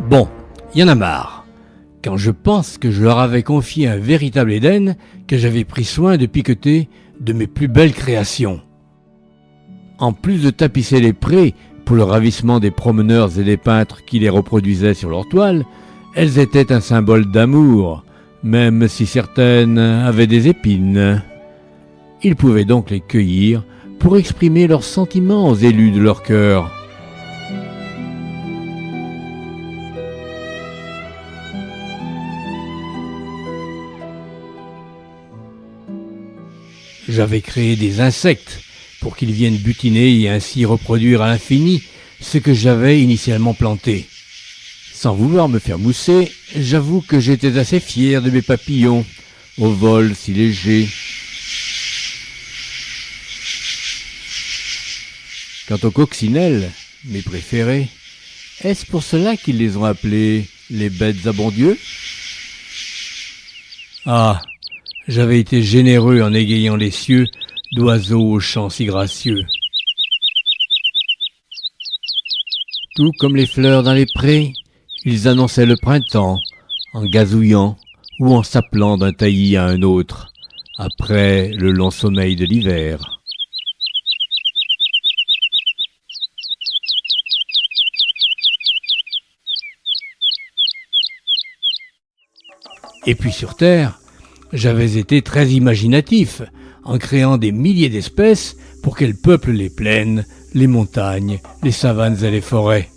Bon, y en a marre. Quand je pense que je leur avais confié un véritable Éden, que j'avais pris soin de piqueter de mes plus belles créations. En plus de tapisser les prés pour le ravissement des promeneurs et des peintres qui les reproduisaient sur leurs toiles, elles étaient un symbole d'amour, même si certaines avaient des épines. Ils pouvaient donc les cueillir pour exprimer leurs sentiments aux élus de leur cœur. J'avais créé des insectes pour qu'ils viennent butiner et ainsi reproduire à l'infini ce que j'avais initialement planté. Sans vouloir me faire mousser, j'avoue que j'étais assez fier de mes papillons, au vol si léger. Quant aux coccinelles, mes préférés, est-ce pour cela qu'ils les ont appelés les bêtes à bon Dieu ? Ah, j'avais été généreux en égayant les cieux d'oiseaux aux chants si gracieux. Tout comme les fleurs dans les prés, ils annonçaient le printemps en gazouillant ou en s'appelant d'un taillis à un autre, après le long sommeil de l'hiver. Et puis sur Terre, j'avais été très imaginatif, en créant des milliers d'espèces pour qu'elles peuplent les plaines, les montagnes, les savanes et les forêts.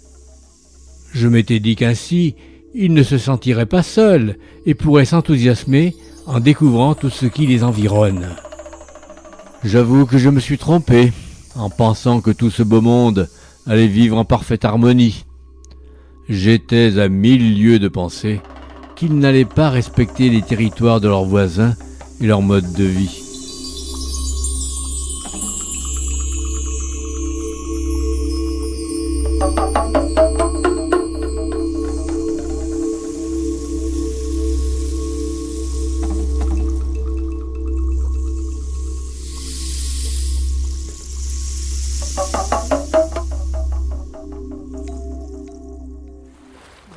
Je m'étais dit qu'ainsi, ils ne se sentiraient pas seuls et pourraient s'enthousiasmer en découvrant tout ce qui les environne. J'avoue que je me suis trompé en pensant que tout ce beau monde allait vivre en parfaite harmonie. J'étais à 1000 lieues de penser qu'ils n'allaient pas respecter les territoires de leurs voisins et leur mode de vie.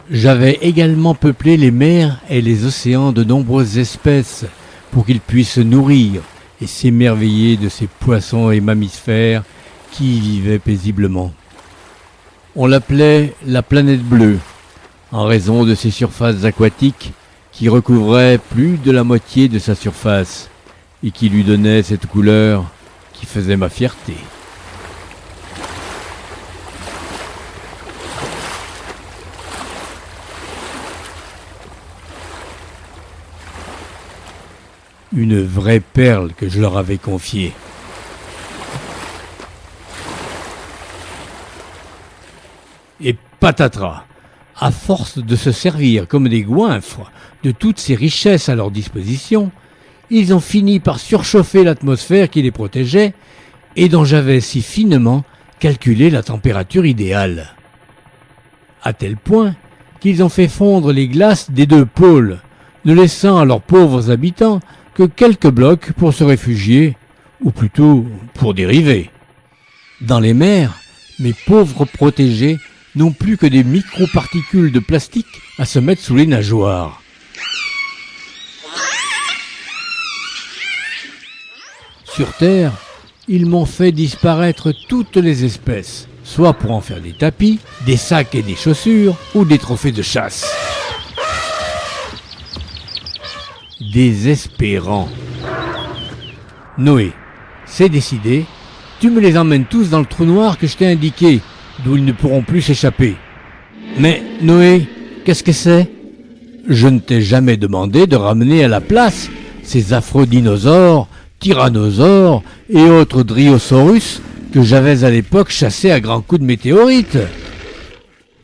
J'avais également peuplé les mers et les océans de nombreuses espèces pour qu'ils puissent se nourrir et s'émerveiller de ces poissons et mammifères qui y vivaient paisiblement. On l'appelait la planète bleue, en raison de ses surfaces aquatiques qui recouvraient plus de la moitié de sa surface et qui lui donnaient cette couleur qui faisait ma fierté. Une vraie perle que je leur avais confiée. Et patatras, à force de se servir comme des goinfres de toutes ces richesses à leur disposition, ils ont fini par surchauffer l'atmosphère qui les protégeait et dont j'avais si finement calculé la température idéale. À tel point qu'ils ont fait fondre les glaces des 2 pôles, ne laissant à leurs pauvres habitants que quelques blocs pour se réfugier, ou plutôt pour dériver. Dans les mers, mes pauvres protégés n'ont plus que des microparticules de plastique à se mettre sous les nageoires. Sur Terre, ils m'ont fait disparaître toutes les espèces, soit pour en faire des tapis, des sacs et des chaussures, ou des trophées de chasse. Désespérant. Noé, c'est décidé, tu me les emmènes tous dans le trou noir que je t'ai indiqué, d'où ils ne pourront plus s'échapper. Mais, Noé, qu'est-ce que c'est ? Je ne t'ai jamais demandé de ramener à la place ces affreux dinosaures, tyrannosaures et autres driosaurus que j'avais à l'époque chassés à grands coups de météorites.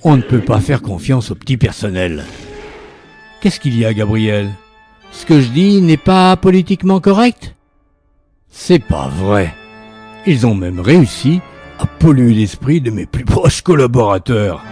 On ne peut pas faire confiance au petit personnel. Qu'est-ce qu'il y a, Gabriel ? Ce que je dis n'est pas politiquement correct ? C'est pas vrai. Ils ont même réussi à polluer l'esprit de mes plus proches collaborateurs.